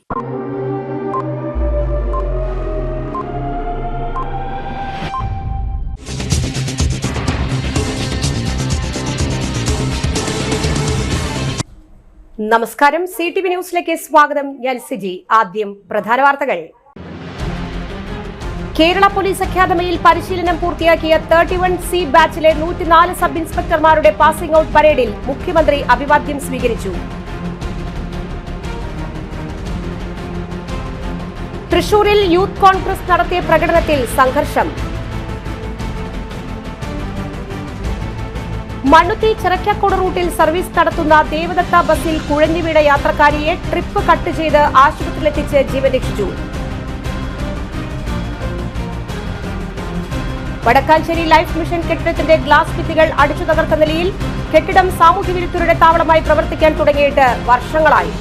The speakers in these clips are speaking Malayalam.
നമസ്കാരം, CTV ന്യൂസിലേക്ക് സ്വാഗതം. ഞാൻ സിജി. ആദ്യം പ്രധാന വാർത്തകൾ. കേരള പോലീസ് അക്കാദമിയിൽ പരിശീലനം പൂർത്തിയാക്കിയ 31C ബാച്ചിലെ 104 സബ് ഇൻസ്പെക്ടർമാരുടെ പാസിംഗ് ഔട്ട് പരേഡിൽ മുഖ്യമന്ത്രി അഭിവാദ്യം സ്വീകരിച്ചു. തൃശൂരിൽ യൂത്ത് കോൺഗ്രസ് നടത്തിയ പ്രകടനത്തിൽ സംഘർഷം. മണ്ണുത്തി ചിറക്കാക്കോട് റൂട്ടിൽ സർവീസ് നടത്തുന്ന ദേവദത്ത ബസിൽ കുഴഞ്ഞുവീണ യാത്രക്കാരിയെ ട്രിപ്പ് കട്ട് ചെയ്ത് ആശുപത്രിയിലെത്തിച്ച് ജീവൻ രക്ഷിച്ചു. വടക്കാഞ്ചേരി ലൈഫ് മിഷൻ കെട്ടിടത്തിന്റെ ഗ്ലാസ് ഭിത്തികൾ അടിച്ചു തകർത്ത നിലയിൽ. കെട്ടിടം സാമൂഹ്യവിരുദ്ധരുടെ താവളമായി പ്രവർത്തിക്കാൻ തുടങ്ങിയിട്ട് വർഷങ്ങളായി.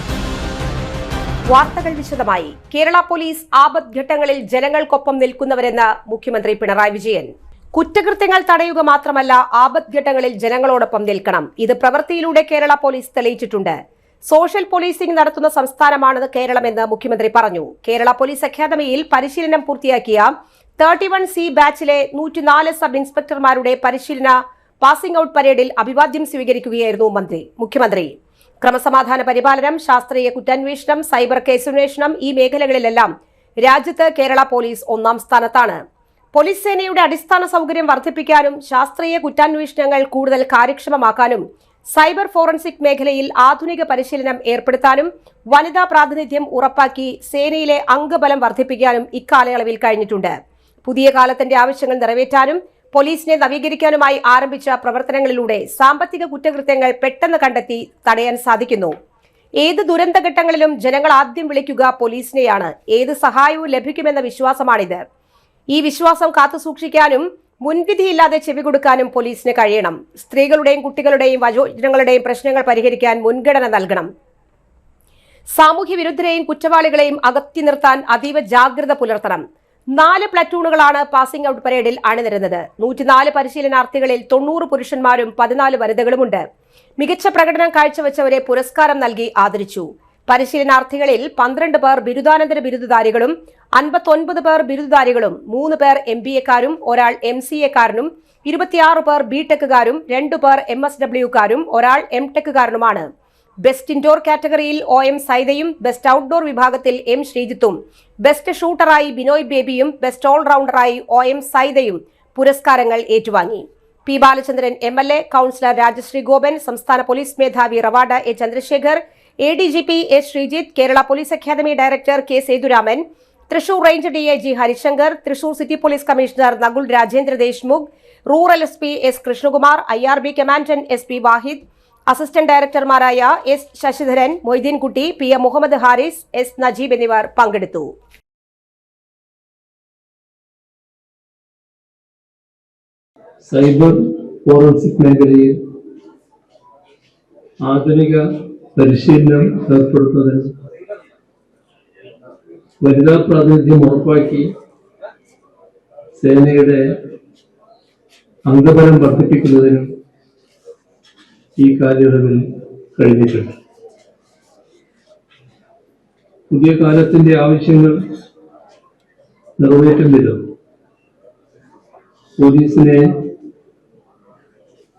വാർത്തകൾ വിശദമായി. കേരള പോലീസ് ആപത്ഘട്ടങ്ങളിൽ ജനങ്ങൾക്കൊപ്പം നിൽക്കുന്നവരെന്ന് മുഖ്യമന്ത്രി പിണറായി വിജയൻ. കുറ്റകൃത്യങ്ങൾ തടയുക മാത്രമല്ല, ആപത്ഘട്ടങ്ങളിൽ ജനങ്ങളോടൊപ്പം നിൽക്കണം. ഇത് പ്രവൃത്തിയിലൂടെ കേരള പോലീസ് തെളിയിച്ചിട്ടുണ്ട്. സോഷ്യൽ പോലീസിംഗ് നടത്തുന്ന സംസ്ഥാനമാണ് കേരളമെന്ന് മുഖ്യമന്ത്രി പറഞ്ഞു. കേരള പോലീസ് അക്കാദമിയിൽ പരിശീലനം പൂർത്തിയാക്കിയ 31C ബാച്ചിലെ 104 സബ് ഇൻസ്പെക്ടർമാരുടെ പരിശീലന പാസിംഗ് ഔട്ട് പരേഡിൽ അഭിവാദ്യം സ്വീകരിക്കുകയായിരുന്നു മുഖ്യമന്ത്രി. ക്രമസമാധാന പരിപാലനം, ശാസ്ത്രീയ കുറ്റാന്വേഷണം, സൈബർ കേസന്വേഷണം, ഈ മേഖലകളിലെല്ലാം രാജ്യത്ത് കേരള പോലീസ് ഒന്നാം സ്ഥാനത്താണ്. പോലീസ് സേനയുടെ അടിസ്ഥാന സൗകര്യം വർദ്ധിപ്പിക്കാനും ശാസ്ത്രീയ കുറ്റാന്വേഷണങ്ങൾ കൂടുതൽ കാര്യക്ഷമമാക്കാനും സൈബർ ഫോറൻസിക് മേഖലയിൽ ആധുനിക പരിശീലനം ഏർപ്പെടുത്താനും വനിതാ പ്രാതിനിധ്യം ഉറപ്പാക്കി സേനയിലെ അംഗബലം വർദ്ധിപ്പിക്കാനും ഇക്കാലയളവിൽ കഴിഞ്ഞിട്ടുണ്ട്. പുതിയ കാലത്തിന്റെ ആവശ്യങ്ങൾ നിറവേറ്റാനും പോലീസിനെ നവീകരിക്കാനുമായി ആരംഭിച്ച പ്രവർത്തനങ്ങളിലൂടെ സാമ്പത്തിക കുറ്റകൃത്യങ്ങൾ പെട്ടെന്ന് കണ്ടെത്തി തടയാൻ സാധിക്കുന്നു. ഏത് ദുരന്തഘട്ടങ്ങളിലും ജനങ്ങൾ ആദ്യം വിളിക്കുക പോലീസിനെയാണ്. ഏത് സഹായവും ലഭിക്കുമെന്ന വിശ്വാസമാണിത്. ഈ വിശ്വാസം കാത്തുസൂക്ഷിക്കാനും മുൻവിധിയില്ലാതെ ചെവി കൊടുക്കാനും പോലീസിന് കഴിയണം. സ്ത്രീകളുടെയും കുട്ടികളുടെയും വയോജനങ്ങളുടെയും പ്രശ്നങ്ങൾ പരിഹരിക്കാൻ മുൻഗണന നൽകണം. സാമൂഹ്യ വിരുദ്ധരെയും കുറ്റവാളികളെയും അകറ്റി നിർത്താൻ അതീവ ജാഗ്രത പുലർത്തണം. 4 പ്ലറ്റൂണുകളാണ് പാസിംഗ് ഔട്ട് പരേഡിൽ അണിനിരുന്നത്. 104 പരിശീലനാർത്ഥികളിൽ 90 പുരുഷന്മാരും 14 വനിതകളുമുണ്ട്. മികച്ച പ്രകടനം കാഴ്ചവെച്ചവരെ പുരസ്കാരം നൽകി ആദരിച്ചു. പരിശീലനാർത്ഥികളിൽ 12 പേർ ബിരുദാനന്തര ബിരുദധാരികളും 59 പേർ ബിരുദധാരികളും 3 പേർ MBAക്കാരും ഒരാൾ MCAക്കാരനും 26 പേർ BTechകാരും 2 പേർ MSWക്കാരും ഒരാൾ MTechകാരനുമാണ്. ബെസ്റ്റ് ഇൻഡോർ കാറ്റഗറിയിൽ OM സൈദയും ബെസ്റ്റ് ഔട്ട്ഡോർ വിഭാഗത്തിൽ M ശ്രീജിത്തും ബെസ്റ്റ് ഷൂട്ടറായി ബിനോയ് ബേബിയും ബെസ്റ്റ് ഓൾറൗണ്ടറായി OM സൈദയും പുരസ്കാരങ്ങൾ ഏറ്റുവാങ്ങി. P Balachandran MLA, councillor Rajasree Gopan, സംസ്ഥാന പോലീസ് മേധാവി Ravada A Chandrasekhar, ADGP A Sreejith, Kerala police academy director K Sethuraman, Thrissur range DIG Harishankar, Thrissur city police commissioner Nakul Rajendra Deshmukh, rural SP S Krishnakumar, IRB commandant SP Wahid, assistant ഡയറക്ടർമാരായ S Sasidharan, Moideenkutty, PM Muhammad Haris, S Najeeb എന്നിവർ പങ്കെടുത്തു. സൈബർ ഫോറൻസിക് മേഖലയിൽ ആധുനിക പരിശീലനം ഏർപ്പെടുത്തുന്നതിന് വനിതാ പ്രാതിനിധ്യം ഉറപ്പാക്കി സേനയുടെ അംഗബലം വർദ്ധിപ്പിക്കുന്നതിനും ഈ കാലയളവിൽ കഴിഞ്ഞിട്ടുണ്ട്. പുതിയ കാലത്തിന്റെ ആവശ്യങ്ങൾ നിറവേറ്റുന്നതിലും പോലീസിനെ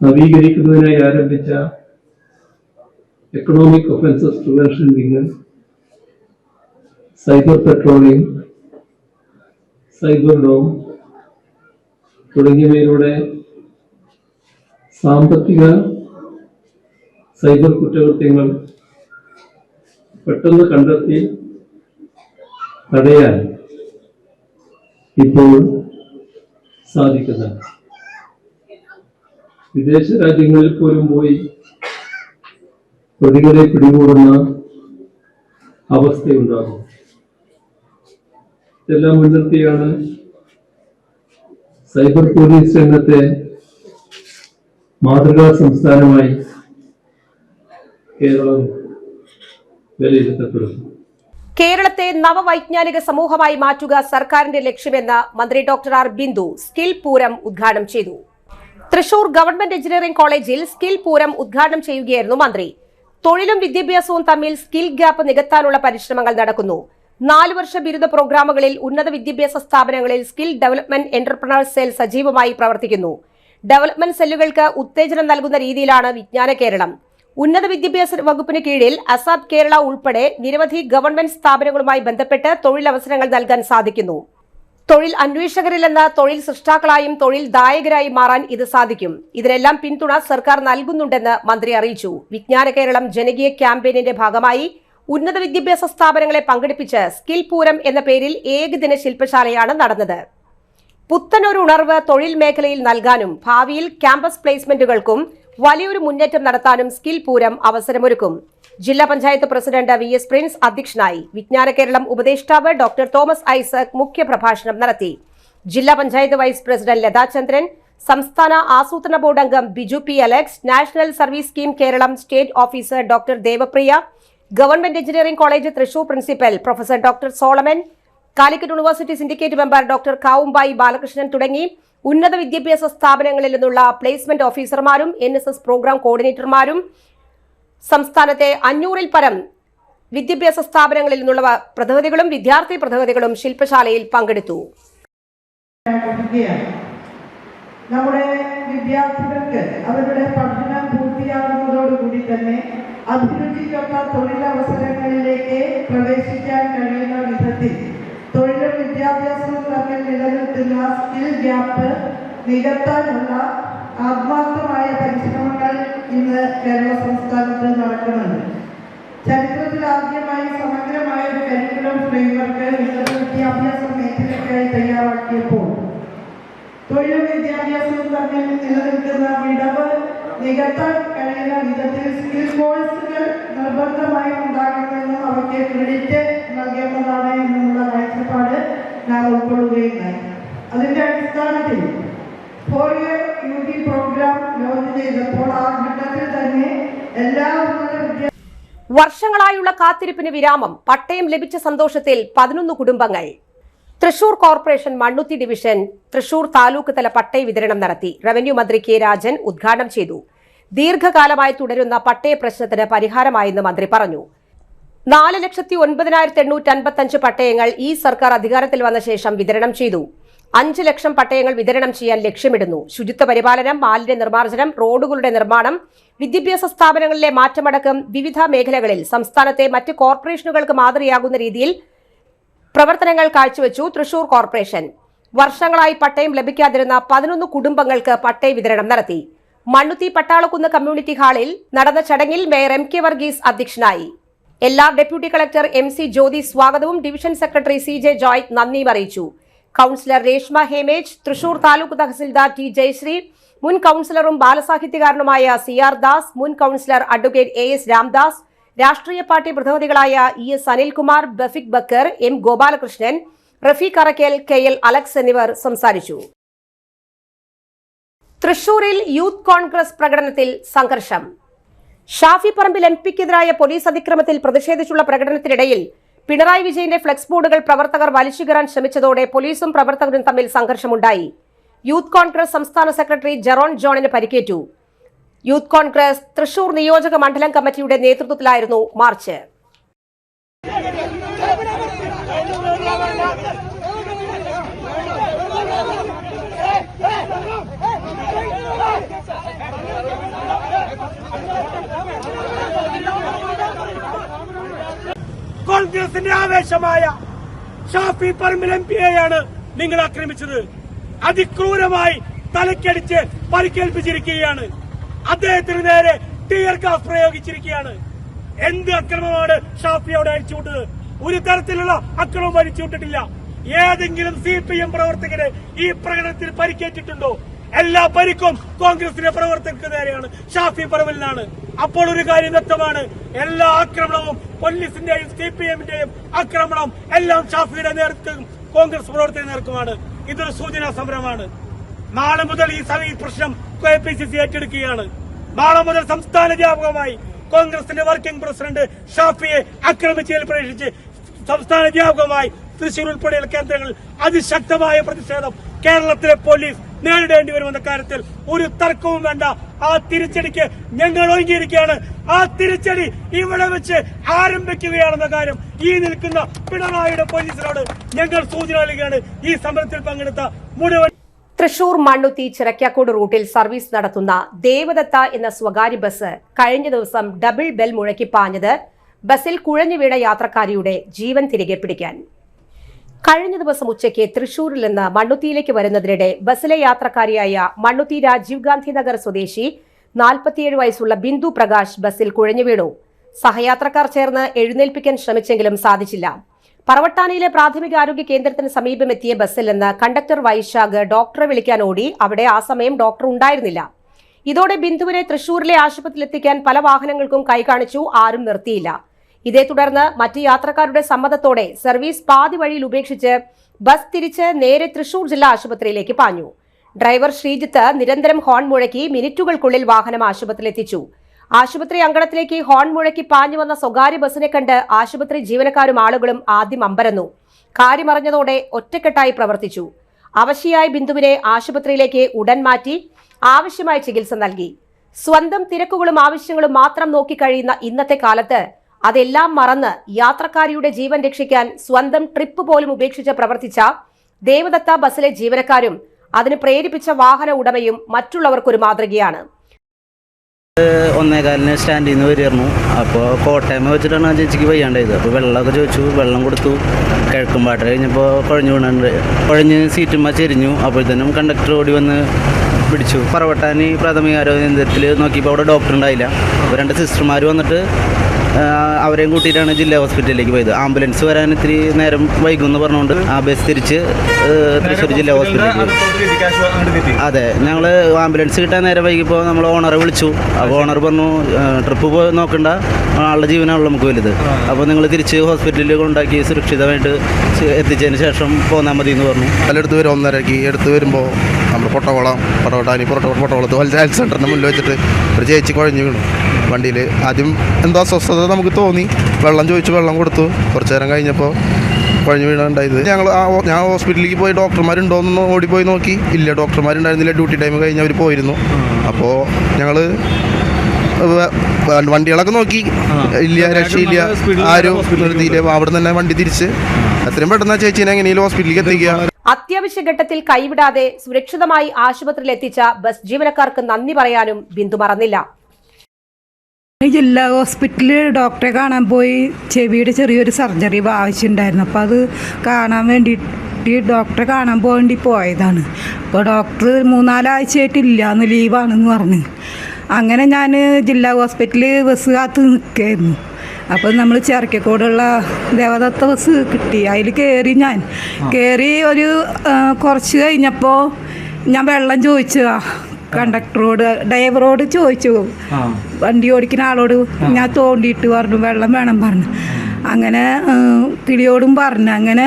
നവീകരിക്കുന്നതിനായി ആരംഭിച്ച economic offences prevention wing, cyber patrolling, cyber dome തുടങ്ങിയവയിലൂടെ സാമ്പത്തിക സൈബർ കുറ്റകൃത്യങ്ങൾ പെട്ടെന്ന് കണ്ടെത്തി തടയാൻ ഇപ്പോൾ സാധിക്കുന്നുണ്ട്. വിദേശ രാജ്യങ്ങളിൽ പോലും പോയി പ്രതികളെ പിടികൂടുന്ന അവസ്ഥയുണ്ടാകും. ഇതെല്ലാം മുൻനിർത്തിയാണ് സൈബർ പോലീസ് രംഗത്തെ മാതൃകാ സംസ്ഥാനമായി കേരളം വിലയിരുത്തപ്പെടുന്നു. കേരളത്തെ നവവൈജ്ഞാനിക സമൂഹമായി മാറ്റുക സർക്കാരിന്റെ ലക്ഷ്യമെന്ന് മന്ത്രി doctor R Bindu skill Pooram ഉദ്ഘാടനം ചെയ്തു. തൃശൂർ ഗവൺമെന്റ് എഞ്ചിനീയറിംഗ് കോളേജിൽ സ്കിൽ പൂരം ഉദ്ഘാടനം ചെയ്യുകയായിരുന്നു മന്ത്രി. തൊഴിലും വിദ്യാഭ്യാസവും തമ്മിൽ സ്കിൽ ഗ്യാപ്പ് നികത്താനുള്ള പരിശ്രമങ്ങൾ നടക്കുന്നു. 4 വർഷ ബിരുദ പ്രോഗ്രാമുകളിൽ ഉന്നത വിദ്യാഭ്യാസ സ്ഥാപനങ്ങളിൽ സ്കിൽ ഡെവലപ്മെന്റ് എന്റർപ്രണേഴ്സ് സെൽ സജീവമായി പ്രവർത്തിക്കുന്നു. ഡെവലപ്മെന്റ് സെല്ലുകൾക്ക് ഉത്തേജനം നൽകുന്ന രീതിയിലാണ് വിജ്ഞാന കേരളം. ഉന്നത വിദ്യാഭ്യാസ വകുപ്പിന് കീഴിൽ അസാപ് കേരള ഉൾപ്പെടെ നിരവധി ഗവൺമെന്റ് സ്ഥാപനങ്ങളുമായി ബന്ധപ്പെട്ട് തൊഴിലവസരങ്ങൾ നൽകാൻ സാധിക്കുന്നു. തൊഴിൽ അന്വേഷകരിലെന്ന തൊഴിൽ സൃഷ്ടാക്കളായും തൊഴിൽ ദായകരായും മാറാൻ ഇത് സാധിക്കും. ഇതിനെല്ലാം പിന്തുണ സർക്കാർ നൽകുന്നുണ്ടെന്ന് മന്ത്രി അറിയിച്ചു. വിജ്ഞാന കേരളം ജനകീയ ക്യാമ്പയിനിന്റെ ഭാഗമായി ഉന്നത വിദ്യാഭ്യാസ സ്ഥാപനങ്ങളെ പങ്കെടുപ്പിച്ച് സ്കിൽ പൂരം എന്ന പേരിൽ ഏകദിന ശില്പശാലയാണ് നടന്നത്. പുത്തനൊരു ഉണർവ് തൊഴിൽ മേഖലയിൽ നൽകാനും ഭാവിയിൽ ക്യാമ്പസ് പ്ലേസ്മെന്റുകൾക്കും വലിയൊരു മുന്നേറ്റം നടത്താനും സ്കിൽ പൂരം അവസരമൊരുക്കും. ജില്ലാ പഞ്ചായത്ത് പ്രസിഡന്റ് VS പ്രിൻസ് അധ്യക്ഷനായി. വിജ്ഞാന കേരളം ഉപദേഷ്ടാവ് ഡോക്ടർ തോമസ് ഐസക് മുഖ്യപ്രഭാഷണം നടത്തി. ജില്ലാ പഞ്ചായത്ത് വൈസ് പ്രസിഡന്റ് ലതാചന്ദ്രൻ, സംസ്ഥാന ആസൂത്രണ ബോർഡ് അംഗം Biju P. Alex, national service scheme Keralam state officer doctor Devapriya, government engineering college Thrissur principal professor doctor Solomon, Calicut university syndicate member doctor Kavumbayi Balakrishnan തുടങ്ങി ഉന്നത വിദ്യാഭ്യാസ സ്ഥാപനങ്ങളിൽ നിന്നുള്ള പ്ലേസ്മെന്റ് ഓഫീസർമാരും NSS പ്രോഗ്രാം കോർഡിനേറ്റർമാരും സംസ്ഥാനത്തെ 500-ൽ പരം വിദ്യാഭ്യാസ സ്ഥാപനങ്ങളിൽ നിന്നുള്ള പ്രതിനിധികളും വിദ്യാർത്ഥി പ്രതിനിധികളും ശില്പശാലയിൽ പങ്കെടുത്തു. നമ്മുടെ വിദ്യാർത്ഥികൾക്ക് അവരുടെ പഠനം പൂർത്തിയാകുന്നതോടുകൂടി തന്നെ അഭിരുചിക്കൊത്ത തൊഴിലവസരങ്ങളിലേക്ക് പ്രവേശിക്കാൻ കഴിയുന്ന വിധത്തിൽ തൊഴിലും വിദ്യാഭ്യാസവും തമ്മിൽ നിലനിൽക്കുന്ന സ്കിൽ ഗ്യാപ്പ് നികത്താനുള്ള ആത്മാർത്ഥമായ പരിശ്രമങ്ങൾ ഇന്ന് കേരള സംസ്ഥാനത്ത് നടക്കുന്നുണ്ട്. ചരിത്രത്തിൽ ആദ്യമായി സമഗ്രമായ ഒരു കരിക്കുലം ഫ്രെയിംവർക്ക് ഉന്നത വിദ്യാഭ്യാസ മേഖലയ്ക്കായി തയ്യാറാക്കിയപ്പോൾ തൊഴിലും വിദ്യാഭ്യാസവും തമ്മിൽ നിലനിൽക്കുന്ന വിടവ് നികത്താൻ കഴിയുന്ന വിധത്തിൽ സ്കിൽ കോഴ്സുകൾ നിർബന്ധമായി ഉണ്ടാകണമെന്നും അവയ്ക്ക് ക്രെഡിറ്റ് നൽകേണ്ടതാണ് എന്നുള്ള കാഴ്ചപ്പാട് നാം ഉൾക്കൊള്ളുകയുണ്ടായി. അതിന്റെ അടിസ്ഥാനത്തിൽ 4-year UG പ്രോഗ്രാം ലോഞ്ച് ചെയ്തപ്പോൾ ആ ഘട്ടത്തിൽ തന്നെ എല്ലാ ഉന്നത വർഷങ്ങളായുള്ള കാത്തിരിപ്പിന് വിരാമം. പട്ടയം ലഭിച്ച സന്തോഷത്തിൽ 11 കുടുംബങ്ങൾ. തൃശൂർ കോർപ്പറേഷൻ മണ്ണുത്തി ഡിവിഷൻ തൃശൂർ താലൂക്ക് തല പട്ടയ വിതരണം നടത്തി. റവന്യൂ മന്ത്രി K. രാജൻ ഉദ്ഘാടനം ചെയ്തു. ദീർഘകാലമായി തുടരുന്ന പട്ടയ പ്രശ്നത്തിന് പരിഹാരമായെന്ന് മന്ത്രി പറഞ്ഞു. 4,09,855 പട്ടയങ്ങൾ ഈ സർക്കാർ അധികാരത്തിൽ വന്ന ശേഷം വിതരണം ചെയ്തു. 5 ലക്ഷം പട്ടയങ്ങൾ വിതരണം ചെയ്യാൻ ലക്ഷ്യമിടുന്നു. ശുചിത്വ പരിപാലനം, മാലിന്യ നിർമ്മാർജ്ജനം, റോഡുകളുടെ നിർമ്മാണം, വിദ്യാഭ്യാസ സ്ഥാപനങ്ങളിലെ മാറ്റമടക്കം വിവിധ മേഖലകളിൽ സംസ്ഥാനത്തെ മറ്റ് കോർപ്പറേഷനുകൾക്ക് മാതൃകയാകുന്ന രീതിയിൽ പ്രവർത്തനങ്ങൾ കാഴ്ചവെച്ചു തൃശൂർ കോർപ്പറേഷൻ. വർഷങ്ങളായി പട്ടയം ലഭിക്കാതിരുന്ന 11 കുടുംബങ്ങൾക്ക് പട്ടയ വിതരണം നടത്തി. മണ്ണുത്തി പട്ടാളക്കുന്ന് കമ്മ്യൂണിറ്റി ഹാളിൽ നടന്ന ചടങ്ങിൽ മേയർ MK വർഗീസ് അധ്യക്ഷനായി. LR deputy collector MC Jyothi സ്വാഗതവും ഡിവിഷൻ സെക്രട്ടറി CJ ജോയ് നന്ദിയും അറിയിച്ചു. കൌൺസിലർ രേഷ്മ ഹേമേജ്, തൃശൂർ താലൂക്ക് തഹസിൽദാർ T. ജയശ്രീ, മുൻ കൌൺസിലറും ബാലസാഹിത്യകാരനുമായ CR ദാസ്, മുൻ കൌൺസിലർ അഡ്വക്കേറ്റ് AS രാംദാസ്, രാഷ്ട്രീയ പാർട്ടി പ്രതിനിധികളായ ES അനിൽകുമാർ, ബഫിക് Bakkar, M. Gopalakrishnan, Rafeeq Arakkal, KL Alex എന്നിവർ സംസാരിച്ചു. തൃശൂരിൽ യൂത്ത് കോൺഗ്രസ് പ്രകടനത്തിൽ സംഘർഷം. ഷാഫി പറമ്പിൽ MPക്കെതിരായ പോലീസ് അതിക്രമത്തിൽ പ്രതിഷേധിച്ചുള്ള പ്രകടനത്തിനിടയിൽ പിണറായി വിജയന്റെ ഫ്ലെക്സ് ബോർഡുകൾ പ്രവർത്തകർ വലിച്ചുകീറാൻ ശ്രമിച്ചതോടെ പോലീസും പ്രവർത്തകരും തമ്മിൽ സംഘർഷമുണ്ടായി. യൂത്ത് കോൺഗ്രസ് സംസ്ഥാന സെക്രട്ടറി ജെറോൺ ജോണിന് പരിക്കേറ്റു. യൂത്ത് കോൺഗ്രസ് തൃശൂർ നിയോജക മണ്ഡലം കമ്മിറ്റിയുടെ നേതൃത്വത്തിലായിരുന്നു മാർച്ച്. കോൺഗ്രസിന്റെ ആവേശമായ ഷാഫി പറമ്പിൽ MPയെയാണ് നിങ്ങൾ ആക്രമിച്ചത്. അതിക്രൂരമായി തലക്കടിച്ച് പരിക്കേൽപ്പിച്ചിരിക്കുകയാണ്. അദ്ദേഹത്തിന് നേരെ ടിയർ ഗ്യാസ് പ്രയോഗിച്ചിരിക്കുകയാണ്. എന്ത് അക്രമമാണ് ഷാഫിയോട് അഴിച്ചുവിട്ടത്? ഒരു തരത്തിലുള്ള അക്രമം അഴിച്ചുവിട്ടിട്ടില്ല. ഏതെങ്കിലും CPM പ്രവർത്തകരെ ഈ പ്രകടനത്തിൽ പരിക്കേറ്റിട്ടുണ്ടോ? എല്ലാ പരിക്കും കോൺഗ്രസിന്റെ പ്രവർത്തകർക്ക് നേരെയാണ്, ഷാഫി പറമ്പിലിനാണ്. അപ്പോൾ ഒരു കാര്യം വ്യക്തമാണ്, എല്ലാ ആക്രമണവും പോലീസിന്റെയും CPMന്റെയും ആക്രമണം എല്ലാം ഷാഫിയുടെ നേർക്കും കോൺഗ്രസ് പ്രവർത്തകരുടെ നേർക്കുമാണ്. ഇതൊരു സൂചനാ സമരമാണ്. നാളെ മുതൽ ഈ പ്രശ്നം KPCC ഏറ്റെടുക്കുകയാണ്. നാളെ മുതൽ സംസ്ഥാന വ്യാപകമായി കോൺഗ്രസിന്റെ വർക്കിംഗ് പ്രസിഡന്റ് ഷാഫിയെ ആക്രമിച്ചതിൽ പ്രവേശിച്ച് സംസ്ഥാന വ്യാപകമായി തൃശൂർ ഉൾപ്പെടെയുള്ള കേന്ദ്രങ്ങളിൽ അതിശക്തമായ പ്രതിഷേധം കേരളത്തിലെ പോലീസ് നേരിടേണ്ടി വരുമെന്ന കാര്യത്തിൽ ഒരു തർക്കവും വേണ്ട. ആ തിരിച്ചടിക്ക് ഞങ്ങൾ ഒരുങ്ങിയിരിക്കുകയാണ്. ആ തിരിച്ചടി ഇവിടെ വെച്ച് ആരംഭിക്കുകയാണെന്ന കാര്യം ഈ നിൽക്കുന്ന പിണറായിയുടെ പോലീസിനോട് ഞങ്ങൾ സൂചന നൽകുകയാണ്. ഈ സമരത്തിൽ പങ്കെടുത്ത മുഴുവൻ തൃശൂർ മണ്ണുത്തി ചിറക്കാക്കോട് റൂട്ടിൽ സർവീസ് നടത്തുന്ന ദേവദത്ത എന്ന സ്വകാര്യ ബസ് കഴിഞ്ഞ ദിവസം ഡബിൾ ബെൽ മുഴക്കി പാഞ്ഞത് ബസിൽ കുഴഞ്ഞു വീണ യാത്രക്കാരിയുടെ ജീവൻ തിരികെ പിടിക്കാൻ. കഴിഞ്ഞ ദിവസം ഉച്ചയ്ക്ക് തൃശൂരിൽ നിന്ന് മണ്ണുത്തിയിലേക്ക് വരുന്നതിനിടെ ബസിലെ യാത്രക്കാരിയായ മണ്ണുത്തി രാജീവ് ഗാന്ധി നഗർ സ്വദേശി 47 വയസ്സുള്ള ബിന്ദു പ്രകാശ് ബസിൽ കുഴഞ്ഞു വീണു. സഹയാത്രക്കാർ ചേർന്ന് എഴുന്നേൽപ്പിക്കാൻ ശ്രമിച്ചെങ്കിലും സാധിച്ചില്ല. പറവട്ടാനിയിലെ പ്രാഥമികാരോഗ്യ കേന്ദ്രത്തിന് സമീപമെത്തിയ ബസ്സിൽ നിന്ന് കണ്ടക്ടർ വൈശാഖ് ഡോക്ടറെ വിളിക്കാൻ ഓടി. അവിടെ ആ സമയം ഡോക്ടർ ഉണ്ടായിരുന്നില്ല. ഇതോടെ ബിന്ദുവിനെ തൃശൂരിലെ ആശുപത്രിയിലെത്തിക്കാൻ പല വാഹനങ്ങൾക്കും കൈ കാണിച്ചു. ആരും നിർത്തിയില്ല. ഇതേ തുടർന്ന് മറ്റ് യാത്രക്കാരുടെ സമ്മതത്തോടെ സർവീസ് പാതി വഴിയിൽ ഉപേക്ഷിച്ച് ബസ് തിരിച്ച് നേരെ തൃശൂർ ജില്ലാ ആശുപത്രിയിലേക്ക് പാഞ്ഞു. ഡ്രൈവർ ശ്രീജിത്ത് നിരന്തരം ഹോൺ മുഴക്കി മിനിറ്റുകൾക്കുള്ളിൽ വാഹനം ആശുപത്രിയിലെത്തിച്ചു. ആശുപത്രി അങ്കണത്തിലേക്ക് ഹോൺ മുഴക്കി പാഞ്ഞു വന്ന സ്വകാര്യ ബസിനെ കണ്ട് ആശുപത്രി ജീവനക്കാരും ആളുകളും ആദ്യം അമ്പരന്നു. കാര്യമറിഞ്ഞതോടെ ഒറ്റക്കെട്ടായി പ്രവർത്തിച്ചു. അവശയായ ബിന്ദുവിനെ ആശുപത്രിയിലേക്ക് ഉടൻ മാറ്റി ആവശ്യമായ ചികിത്സ നൽകി. സ്വന്തം തിരക്കുകളും ആവശ്യങ്ങളും മാത്രം നോക്കിക്കഴിയുന്ന ഇന്നത്തെ കാലത്ത് അതെല്ലാം മറന്ന് യാത്രക്കാരിയുടെ ജീവൻ രക്ഷിക്കാൻ സ്വന്തം ട്രിപ്പ് പോലും ഉപേക്ഷിച്ച് പ്രവർത്തിച്ച ദേവദത്ത ബസിലെ ജീവനക്കാരും അതിന് പ്രേരിപ്പിച്ച വാഹന ഉടമയും മറ്റുള്ളവർക്കൊരു മാതൃകയാണ്. 1:15 സ്റ്റാൻഡിൽ നിന്ന് വരുമായിരുന്നു. അപ്പോൾ കോട്ടയം വെച്ചിട്ടാണ് ആ ചേച്ചിക്ക് വയ്യാണ്ടായത്. അപ്പോൾ വെള്ളമൊക്കെ ചോദിച്ചു, വെള്ളം കൊടുത്തു. കിഴക്കുംപാട്ട് കഴിഞ്ഞപ്പോൾ കുഴഞ്ഞു വീണുണ്ട്. കുഴഞ്ഞ് സീറ്റുമ്പോൾ ചെരിഞ്ഞു. അപ്പോഴത്തേനും കണ്ടക്ടർ ഓടി വന്ന് പിടിച്ചു. പറവട്ടാനി പ്രാഥമികാരോഗ്യ കേന്ദ്രത്തിൽ നോക്കിയപ്പോൾ അവിടെ ഡോക്ടർ ഉണ്ടായില്ല. അപ്പോൾ 2 സിസ്റ്റർമാർ വന്നിട്ട് അവരെയും കൂട്ടിയിട്ടാണ് ജില്ലാ ഹോസ്പിറ്റലിലേക്ക് പോയത്. ആംബുലൻസ് വരാൻ ഇത്തിരി നേരം വൈകുമെന്ന് പറഞ്ഞുകൊണ്ട് ആ ബസ് തിരിച്ച് തൃശ്ശൂർ ജില്ലാ ഹോസ്പിറ്റലിലേക്ക് പോയി. അതെ, ഞങ്ങൾ ആംബുലൻസ് കിട്ടാൻ നേരം വൈകിപ്പോൾ നമ്മൾ ഓണറെ വിളിച്ചു. അപ്പോൾ ഓണർ പറഞ്ഞു ട്രിപ്പ് പോയി നോക്കണ്ട, ആളുടെ ജീവനാണല്ലോ നമുക്ക് വലുത്. അപ്പോൾ നിങ്ങൾ തിരിച്ച് ഹോസ്പിറ്റലിൽ കൊണ്ടാക്കി സുരക്ഷിതമായിട്ട് എത്തിച്ചതിന് ശേഷം പോന്നാൽ മതി എന്ന് പറഞ്ഞു. അതിലെടുത്ത് വരും 1:30 എടുത്ത് വരുമ്പോൾ നമ്മൾ പൊട്ടവളത്ത് ഹെൽത്ത് സെൻ്ററിൻ്റെ മുന്നിൽ വെച്ചിട്ട് ഒരു ചേച്ചി കുഴഞ്ഞു വീണു വണ്ടിയിൽ. ആദ്യം എന്തോ അസ്വസ്ഥത നമുക്ക് തോന്നി. വെള്ളം ചോദിച്ചു, വെള്ളം കൊടുത്തു. കുറച്ച് നേരം കഴിഞ്ഞപ്പോൾ കുഴഞ്ഞു വീണുണ്ടായത്. ഞാൻ ഹോസ്പിറ്റലിലേക്ക് പോയി ഡോക്ടർമാരുണ്ടോയെന്ന് ഓടിപ്പോയി നോക്കി. ഇല്ല, ഡോക്ടർമാരുണ്ടായിരുന്നില്ല. ഡ്യൂട്ടി ടൈം കഴിഞ്ഞ് അവർ പോയിരുന്നു. അപ്പോൾ ഞങ്ങൾ വണ്ടികളൊക്കെ നോക്കി, ഇല്ല, രക്ഷയില്ല, ആരും നിർത്തിയില്ല. അവിടെ തന്നെ വണ്ടി തിരിച്ച് എത്രയും പെട്ടെന്ന് ചേച്ചീനെ എങ്ങനെയും ഹോസ്പിറ്റലിലേക്ക് എത്തിക്കുക. അത്യാവശ്യ ഘട്ടത്തിൽ കൈവിടാതെ സുരക്ഷിതമായി ആശുപത്രിയിൽ എത്തിച്ച ബസ് ജീവനക്കാർക്ക് നന്ദി പറയാനും ബിന്ദു മറന്നില്ല. ജില്ലാ ഹോസ്പിറ്റലിൽ ഡോക്ടറെ കാണാൻ പോയി. ചെവിയുടെ ചെറിയൊരു സർജറി ആവശ്യമുണ്ടായിരുന്നു. അപ്പോൾ അത് കാണാൻ വേണ്ടിയിട്ട് ഡോക്ടറെ കാണാൻ വേണ്ടി പോയതാണ്. അപ്പോൾ ഡോക്ടർ 3-4 ആഴ്ചയായിട്ടില്ല, അന്ന് ലീവാണെന്ന് പറഞ്ഞു. അങ്ങനെ ഞാൻ ജില്ലാ ഹോസ്പിറ്റലിൽ ബസ് കാത്ത് നിൽക്കുകയായിരുന്നു. അപ്പോൾ നമ്മൾ ചിറക്കക്കോടുള്ള ദേവദത്ത ബസ് കിട്ടി. അതിൽ കയറി. ഞാൻ കയറി ഒരു കുറച്ച് കഴിഞ്ഞപ്പോൾ ഞാൻ വെള്ളം ചോദിച്ചു. കണ്ടക്ടറോട്, ഡ്രൈവറോട് ചോദിച്ചു, വണ്ടി ഓടിക്കുന്ന ആളോട് ഞാൻ തോണ്ടിയിട്ട് പറഞ്ഞു വെള്ളം വേണം പറഞ്ഞു. അങ്ങനെ കിളിയോടും പറഞ്ഞു. അങ്ങനെ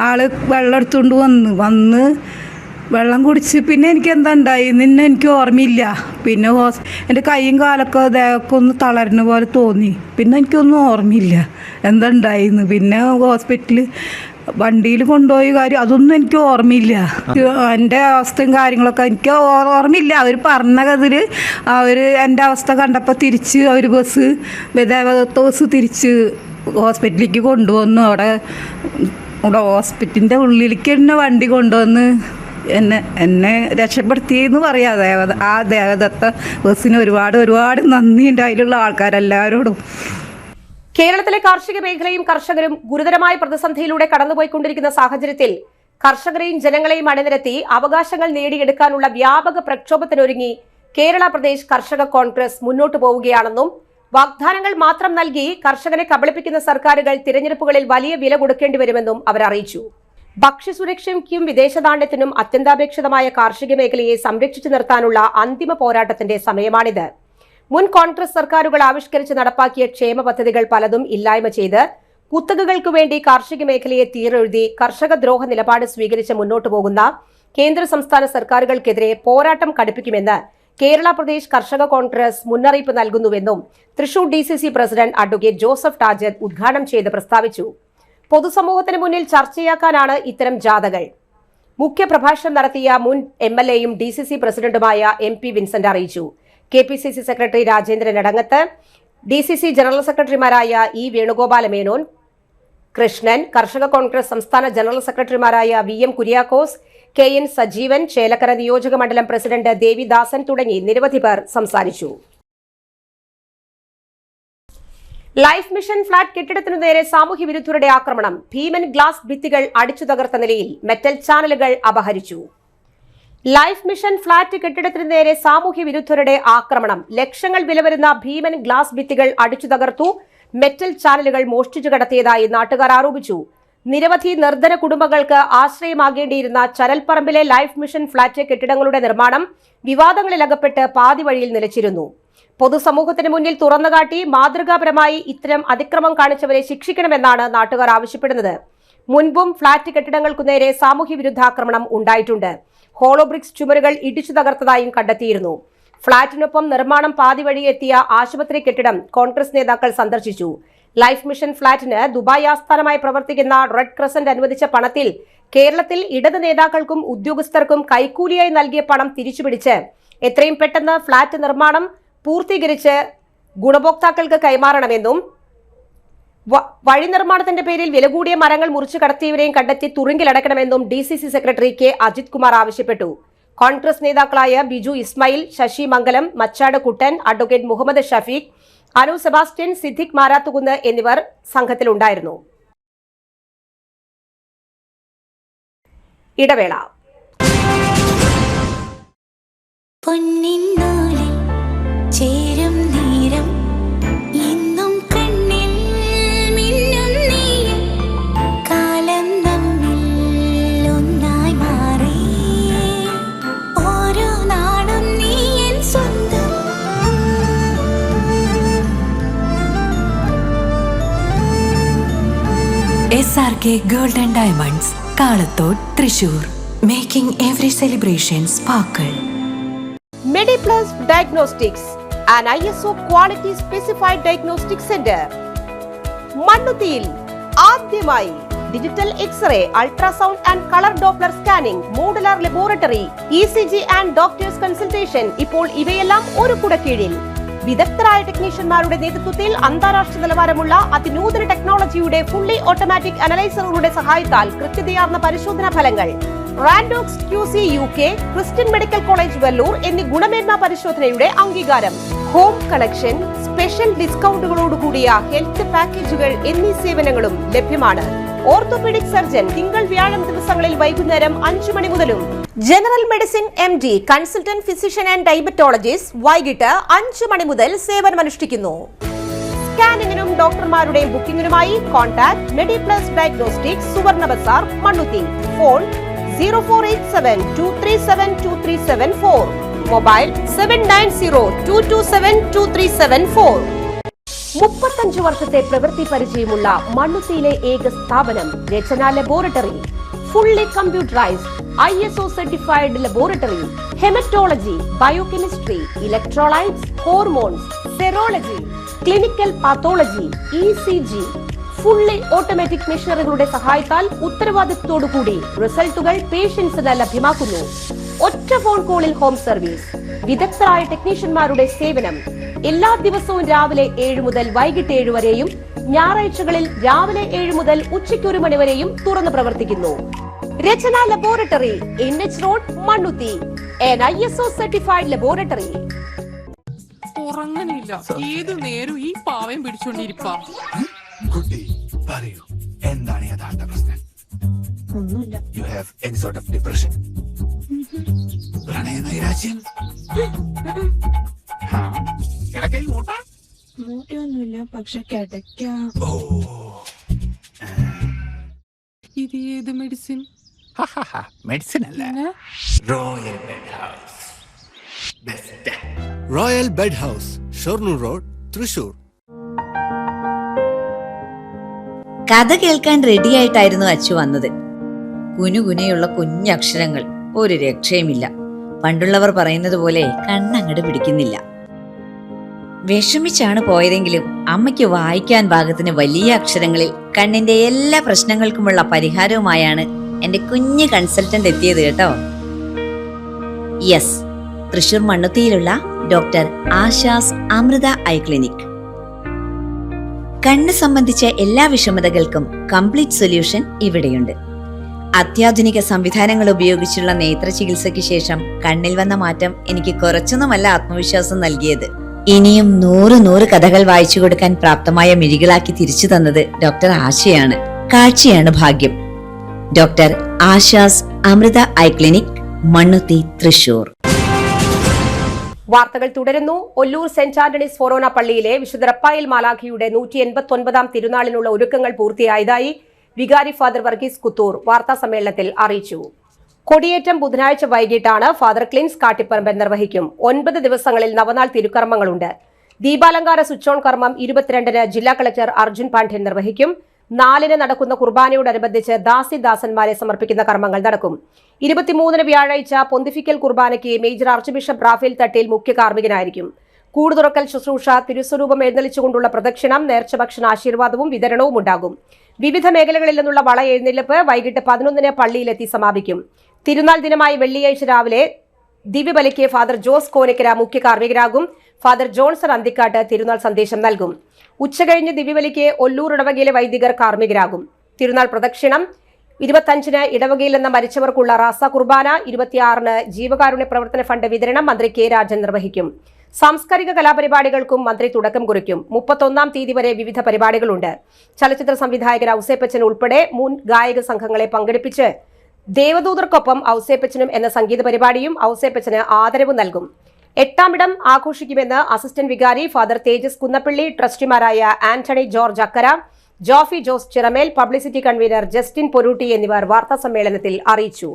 ആൾ വെള്ളം എടുത്തുകൊണ്ട് വന്ന് വെള്ളം കുടിച്ച് പിന്നെ എനിക്ക് എന്താ ഉണ്ടായി നിന്നെ എനിക്ക് ഓർമ്മയില്ല. പിന്നെ എൻ്റെ കൈയും കാലൊക്കെ ദേഹമൊക്കെ ഒന്ന് തളരുന്ന പോലെ തോന്നി. പിന്നെ എനിക്കൊന്നും ഓർമ്മയില്ല എന്താ ഉണ്ടായിന്ന്. പിന്നെ ഹോസ്പിറ്റലിൽ വണ്ടിയിൽ കൊണ്ടുപോയ കാര്യം അതൊന്നും എനിക്ക് ഓർമ്മയില്ല. എൻ്റെ അവസ്ഥയും കാര്യങ്ങളൊക്കെ എനിക്ക് ഓർമ്മയില്ല. അവർ പറഞ്ഞ കതിൽ അവർ എൻ്റെ അവസ്ഥ കണ്ടപ്പോൾ തിരിച്ച് അവർ ദേവദത്ത ബസ് തിരിച്ച് ഹോസ്പിറ്റലിലേക്ക് കൊണ്ടുവന്നു. അവിടെ ഹോസ്പിറ്റലിൻ്റെ ഉള്ളിലേക്ക് തന്നെ വണ്ടി കൊണ്ടുവന്ന് എന്നെ രക്ഷപ്പെടുത്തിയെന്ന് പറയാം. ആ ദേവദത്ത ബസ്സിന് ഒരുപാട് നന്ദിയുണ്ട് അതിലുള്ള ആൾക്കാരെല്ലാവരോടും. കേരളത്തിലെ കാർഷിക മേഖലയും കർഷകരും ഗുരുതരമായ പ്രതിസന്ധിയിലൂടെ കടന്നുപോയിക്കൊണ്ടിരിക്കുന്ന സാഹചര്യത്തിൽ കർഷകരെയും ജനങ്ങളെയും അണിനിരത്തി അവകാശങ്ങൾ നേടിയെടുക്കാനുള്ള വ്യാപക പ്രക്ഷോഭത്തിനൊരുങ്ങി കേരള പ്രദേശ് കർഷക കോൺഗ്രസ് മുന്നോട്ടു പോവുകയാണെന്നും വാഗ്ദാനങ്ങൾ മാത്രം നൽകി കർഷകരെ കബളിപ്പിക്കുന്ന സർക്കാരുകൾ തിരഞ്ഞെടുപ്പുകളിൽ വലിയ വില കൊടുക്കേണ്ടി വരുമെന്നും അവർ അറിയിച്ചു. ഭക്ഷ്യസുരക്ഷയ്ക്കും വിദേശനാണ്യത്തിനും അത്യന്താപേക്ഷിതമായ കാർഷിക മേഖലയെ സംരക്ഷിച്ചു നിർത്താനുള്ള അന്തിമ പോരാട്ടത്തിന്റെ സമയമാണിത്. മുൻ കോൺഗ്രസ് സർക്കാരുകൾ ആവിഷ്കരിച്ച് നടപ്പാക്കിയ ക്ഷേമ പദ്ധതികൾ പലതും ഇല്ലായ്മ ചെയ്ത് കുത്തകകൾക്കു വേണ്ടി കാർഷിക മേഖലയെ തീരെഴുതി കർഷക ദ്രോഹ നിലപാട് സ്വീകരിച്ച് മുന്നോട്ടു പോകുന്ന കേന്ദ്ര സംസ്ഥാന സർക്കാരുകൾക്കെതിരെ പോരാട്ടം കടുപ്പിക്കുമെന്ന് കേരള പ്രദേശ് കർഷക കോൺഗ്രസ് മുന്നറിയിപ്പ് നൽകുന്നുവെന്നും Thrissur DCC president advocate Joseph Tajet ഉദ്ഘാടനം ചെയ്ത് പ്രസ്താവിച്ചു. പൊതുസമൂഹത്തിന് മുന്നിൽ ചർച്ചയാക്കാനാണ് ഇത്തരം ജാഥകൾ. മുഖ്യപ്രഭാഷണം നടത്തിയ മുൻ MLA-യും DCC പ്രസിഡന്റുമായ MP വിൻസെന്റ് അറിയിച്ചു. KPCC secretary Rajendran Adangath, DCC general സെക്രട്ടറിമാരായ E വേണുഗോപാല മേനോൻ, കൃഷ്ണൻ, കർഷക കോൺഗ്രസ് സംസ്ഥാന ജനറൽ സെക്രട്ടറിമാരായ VM കുര്യാക്കോസ്, KN സജീവൻ, ചേലക്കര നിയോജക മണ്ഡലം പ്രസിഡന്റ് ദേവിദാസൻ തുടങ്ങി നിരവധി പേർ സംസാരിച്ചു. ലൈഫ് മിഷൻ ഫ്ളാറ്റ് കെട്ടിടത്തിനു നേരെ സാമൂഹ്യ വിരുദ്ധരുടെ ആക്രമണം. ഭീമൻ ഗ്ലാസ് ഭിത്തികൾ അടിച്ചു തകർത്ത നിലയിൽ മെറ്റൽ ചാനലുകൾ അപഹരിച്ചു. ലൈഫ് മിഷൻ ഫ്ളാറ്റ് കെട്ടിടത്തിനു നേരെ സാമൂഹ്യ വിരുദ്ധരുടെ ആക്രമണം. ലക്ഷങ്ങൾ വില വരുന്ന ഭീമൻ ഗ്ലാസ് ഭിത്തികൾ അടിച്ചു തകർത്തു, മെറ്റൽ ചാനലുകൾ മോഷ്ടിച്ചു കടത്തിയതായി നാട്ടുകാർ ആരോപിച്ചു. നിരവധി നിർധന കുടുംബങ്ങൾക്ക് ആശ്രയമാകേണ്ടിയിരുന്ന ചരൽപ്പറമ്പിലെ ലൈഫ് മിഷൻ ഫ്ളാറ്റ് കെട്ടിടങ്ങളുടെ നിർമ്മാണം വിവാദങ്ങളിലകപ്പെട്ട് പാതി വഴിയിൽ നിലച്ചിരുന്നു. പൊതുസമൂഹത്തിന് മുന്നിൽ തുറന്നുകാട്ടി മാതൃകാപരമായി ഇത്തരം അതിക്രമം കാണിച്ചവരെ ശിക്ഷിക്കണമെന്നാണ് നാട്ടുകാർ ആവശ്യപ്പെടുന്നത്. മുൻപും ഫ്ളാറ്റ് കെട്ടിടങ്ങൾക്കു നേരെ സാമൂഹ്യ വിരുദ്ധാക്രമണം ഉണ്ടായിട്ടുണ്ട്. ഹോളോ ബ്രിക്സ് ചുമരുകൾ ഇടിച്ചു തകർത്തതായും കണ്ടെത്തിയിരുന്നു. ഫ്ളാറ്റിനൊപ്പം നിർമ്മാണം പാതി വഴി എത്തിയ ആശുപത്രി കെട്ടിടം കോൺഗ്രസ് നേതാക്കൾ സന്ദർശിച്ചു. ലൈഫ് മിഷൻ ഫ്ളാറ്റിന് ദുബായ് ആസ്ഥാനമായി പ്രവർത്തിക്കുന്ന റെഡ് ക്രസന്റ് അനുവദിച്ച പണത്തിൽ കേരളത്തിൽ ഇടത് നേതാക്കൾക്കും ഉദ്യോഗസ്ഥർക്കും കൈക്കൂലിയായി നൽകിയ പണം തിരിച്ചുപിടിച്ച് എത്രയും പെട്ടെന്ന് ഫ്ളാറ്റ് നിർമ്മാണം പൂർത്തീകരിച്ച് ഗുണഭോക്താക്കൾക്ക് കൈമാറണമെന്നും വഴി നിർമ്മാണത്തിന്റെ പേരിൽ വില കൂടിയ മരങ്ങൾ മുറിച്ചു കടത്തിയവരെയും കണ്ടെത്തി തുറുങ്കിലടക്കണമെന്നും DCC secretary K Ajith Kumar ആവശ്യപ്പെട്ടു. കോൺഗ്രസ് നേതാക്കളായ ബിജു ഇസ്മായിൽ, ശശി മംഗലം, മച്ചാട് കുട്ടൻ, അഡ്വക്കേറ്റ് മുഹമ്മദ് ഷഫീഖ്, അനു സെബാസ്റ്റ്യൻ, സിദ്ദിഖ് മാരാത്തുകുന്ന് എന്നിവർ സംഘത്തിലുണ്ടായിരുന്നു. ഇടവേള. ചേരും നേരം ഇന്നും കണ്ണിൽ മിന്നും നീയും കാലം നമ്മിൽ ഒന്നായി മാറി ഓരോ നാടും നീ എൻ സ്വന്തം SRK Gold and Diamonds Kalathode Thrissur making every celebration sparkle. Mediplus Diagnostics, an ISO quality specified diagnostic center. മണ്ണുത്തിയിൽ ആദ്യമായി digital X-ray, ultrasound and colour Doppler scanning, modular laboratory, ECG and doctors consultation. ഇപ്പോൾ ഇവയെല്ലാം ഒരു കുടക്കീഴിൽ. വിദഗ്ധരായ ടെക്നീഷ്യന്മാരുടെ നേതൃത്വത്തിൽ അന്താരാഷ്ട്ര നിലവാരമുള്ള അതിനൂതന ടെക്നോളജിയുടെ ഫുള്ളി ഓട്ടോമാറ്റിക് അനലൈസറുകളുടെ സഹായത്താൽ കൃത്യതയാർന്ന പരിശോധനാ ഫലങ്ങൾ. റാൻഡോക്സ് QC UK, Christian medical college Vellore എന്നീ ഗുണമേന്മ പരിശോധനയുടെ അംഗീകാരം. ഹോം കണക്ഷൻ, സ്പെഷ്യൽ ഡിസ്കൗണ്ടുകളോടുകൂടിയ ഹെൽത്ത് പാക്കേജുകൾ എന്നീ സേവനങ്ങളും ലഭ്യമാണ്. ഓർത്തോപീഡിക് സർജൻ തിങ്കൾ വ്യാഴം ദിവസങ്ങളിൽ വൈകുന്നേരം 5 മണി മുതലും general medicine MD, consultant physician and diabetologist വൈകിട്ട് 5 മണി മുതൽ സേവനമനുഷ്ഠിക്കുന്നു. സ്കാനിങ്ങിനും ഡോക്ടർമാരുടെ ബുക്കിംഗിനുമായി കോൺടാക്ട് മെഡിപ്ലസ് ഡയഗ്നോസ്റ്റിക്സ്, സുവർണ ബസാർ, മണ്ണുത്തി. Phone 0487237237 mobile 7902272374. 35 വർഷത്തെ പ്രവൃത്തി പരിചയമുള്ള മണ്ണുത്തിയിലെ ഏക സ്ഥാപനം Rachana laboratory. Fully computerised ISO certified laboratory. Haematology, biochemistry, electrolytes, hormones, serology, clinical pathology, ECG. Fully automatic മെഷീനറികളുടെ സഹായത്താൽ ഉത്തരവാദിത്വത്തോടുകൂടി റിസൾട്ടുകൾ പേഷ്യൻസിന് ലഭ്യമാക്കുന്നു. ഒറ്റ ഫോൺ കോളിൽ ഹോം സർവീസ്. വിദഗ്ധരായ ടെക്നീഷ്യന്മാരുടെ സേവനം. എല്ലാ ദിവസവും രാവിലെ 7 മുതൽ വൈകിട്ട് 7 വരെയും ഞായറാഴ്ചകളിൽ രാവിലെ 7 മുതൽ ഉച്ചയ്ക്ക് 1 മണി വരെയും തുറന്നു പ്രവർത്തിക്കുന്നു. Rachana laboratory, NH road, Mannuthy. an ISO certified laboratory. ഉറങ്ങണില്ല, ഏതു നേരം ഈ പാവം പിടിച്ചോണ്ടിരിപ്പാ. കുട്ടി പറയൂ, എന്താണ് യഥാർത്ഥ പ്രശ്നം? ഒന്നുമില്ല. You have any sort of depression, പ്രണയ നൈരാശ്യം? മൂട്ടയൊന്നുമില്ല, പക്ഷെ കിടക്കാം. ഇത് ഏത് മെഡിസിൻ? മെഡിസിൻ അല്ല, royal bed house. Best royal bed house, Shoranur road, Thrissur. കഥ കേൾക്കാൻ റെഡിയായിട്ടായിരുന്നു അച്ചു വന്നത്. കുനുകുനയുള്ള കുഞ്ഞക്ഷരങ്ങൾ, ഒരു രക്ഷയുമില്ല. പണ്ടുള്ളവർ പറയുന്നത് പോലെ കണ്ണങ്ങട് പിടിക്കുന്നില്ല. വിഷമിച്ചാണ് പോയതെങ്കിലും അമ്മയ്ക്ക് വായിക്കാൻ പാകത്തിന് വലിയ അക്ഷരങ്ങളിൽ കണ്ണിന്റെ എല്ലാ പ്രശ്നങ്ങൾക്കുമുള്ള പരിഹാരവുമായാണ് എൻ്റെ കുഞ്ഞ് കൺസൾട്ടന്റ് എത്തിയത് കേട്ടോ. യെസ്, തൃശൂർ മണ്ണുത്തിയിലുള്ള doctor Asha's Amrita eye clinic. കണ്ണ് സംബന്ധിച്ച എല്ലാ വിഷമതകൾക്കും കംപ്ലീറ്റ് സൊല്യൂഷൻ ഇവിടെയുണ്ട്. അത്യാധുനിക സംവിധാനങ്ങൾ ഉപയോഗിച്ചുള്ള നേത്ര ചികിത്സയ്ക്ക് ശേഷം കണ്ണിൽ വന്ന മാറ്റം എനിക്ക് കുറച്ചൊന്നുമല്ല ആത്മവിശ്വാസം നൽകിയത്. ഇനിയും 100 കഥകൾ വായിച്ചു കൊടുക്കാൻ പ്രാപ്തമായ മിഴികളാക്കി തിരിച്ചു തന്നത് ഡോക്ടർ ആശയാണ്. കാഴ്ചയാണ് ഭാഗ്യം. Doctor Asha's Amrita eye clinic, Mannuthy, Thrissur. വാർത്തകൾ തുടരുന്നു. ഒല്ലൂർ സെന്റ് ആന്റണീസ് ഫൊറോന പള്ളിയിലെ വിശുദ്ധ റപ്പായേൽ മാലാഖയുടെ 189 തിരുനാളിനുള്ള ഒരുക്കങ്ങൾ പൂർത്തിയായതായി വികാരി ഫാദർ വർഗീസ് കുത്തൂർ വാർത്താ സമ്മേളനത്തിൽ അറിയിച്ചു. കൊടിയേറ്റം ബുധനാഴ്ച വൈകിട്ടാണ്. ഫാദർ ക്ലിൻസ് കാട്ടിപ്പറമ്പൻ നിർവഹിക്കും. 9 ദിവസങ്ങളിൽ നവനാൾ തിരുക്കർമ്മങ്ങളുണ്ട്. ദീപാലങ്കാര സ്വിച്ച് ഓൺ കർമ്മം 22-ന് ജില്ലാ കളക്ടർ അർജുൻ പാണ്ഡ്യൻ നിർവഹിക്കും. 4-ന് നടക്കുന്ന കുർബാനയോടനുബന്ധിച്ച് ദാസിദാസന്മാരെ സമർപ്പിക്കുന്ന കർമ്മങ്ങൾ നടക്കും. 23-ന് വ്യാഴാഴ്ച പൊന്തിഫിക്കൽ കുർബാനയ്ക്ക് major archbishop Raphael Thattil മുഖ്യ കാർമ്മികനായിരിക്കും. കൂടുതുറക്കൽ ശുശ്രൂഷ, തിരുസ്വരൂപം എഴുന്നള്ളിച്ചുകൊണ്ടുള്ള പ്രദക്ഷിണം, നേർച്ചഭക്ഷണ ആശീർവാദവും വിതരണവും ഉണ്ടാകും. വിവിധ മേഖലകളിൽ നിന്നുള്ള വള എഴുന്നള്ളിപ്പ് വൈകിട്ട് 11-ന് പള്ളിയിലെത്തി സമാപിക്കും. തിരുനാൾ ദിനമായി വെള്ളിയാഴ്ച രാവിലെ ദിവ്യബലിക്ക് ഫാദർ ജോസ് കോനിക്കര മുഖ്യ കാർമ്മികരാകും. ഫാദർ ജോൺസൺ അന്തിക്കാട്ട് തിരുനാൾ സന്ദേശം നൽകും. ഉച്ചകഴിഞ്ഞ് ദിവ്യബലിക്ക് ഒല്ലൂർ ഇടവകയിലെ വൈദികർ കാർമ്മികരാകും. തിരുനാൾ പ്രദക്ഷിണം 25-ന് ഇടവകയിൽ നിന്ന് മരിച്ചവർക്കുള്ള റാസ കുർബാന, 26-ന് ജീവകാരുണ്യ പ്രവർത്തന ഫണ്ട് വിതരണം മന്ത്രി കെ രാജൻ നിർവഹിക്കും. സാംസ്കാരിക കലാപരിപാടികൾക്കും മന്ത്രി തുടക്കം കുറിക്കും. 31-ാം തീയതി വരെ വിവിധ പരിപാടികളുണ്ട്. ചലച്ചിത്ര സംവിധായകൻ ഔസേപ്പച്ചൻ ഉൾപ്പെടെ മുൻ ഗായക സംഘങ്ങളെ പങ്കെടുപ്പിച്ച് ദേവദൂതർക്കൊപ്പം ഔസേപ്പച്ചനും എന്ന സംഗീത പരിപാടിയും ഔസേപ്പച്ചന് ആദരവ് നൽകും. 8-ാം ഇടം ആഘോഷിക്കുമെന്ന് അസിസ്റ്റന്റ് വികാരി ഫാദർ തേജസ് കുന്നപ്പള്ളി, ട്രസ്റ്റിമാരായ Antony George Akkara, Jofy Jose Chiramel, publicity convener Justin Porootty എന്നിവർ വാർത്താ സമ്മേളനത്തിൽ അറിയിച്ചു.